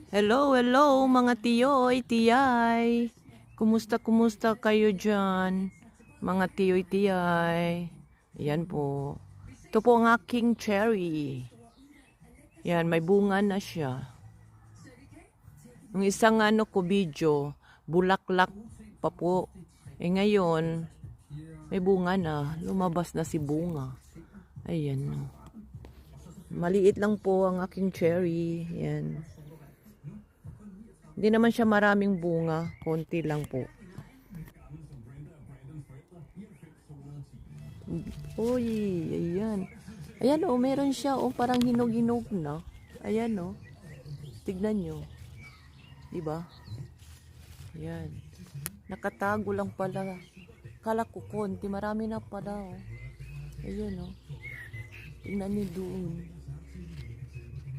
Hello, hello mga tiyoy, tiyay. Kumusta kayo dyan? Mga tiyoy, tiyay. Yan po. Ito po ang aking cherry. Yan, may bunga na siya. Yung isang ko video, bulaklak pa po. Ngayon, may bunga na. Lumabas na si bunga. Ayan. Maliit lang po ang aking cherry. Yan. Hindi naman siya maraming bunga, konti lang po. Uy, ayan. Ayan oh, meron siya oh, parang hinog-hinog na. Ayan oh. Tignan nyo. Diba? Ayan. Nakatago lang pala. Kala ko konti, marami na pala oh. Ayan oh. Tignan nyo doon.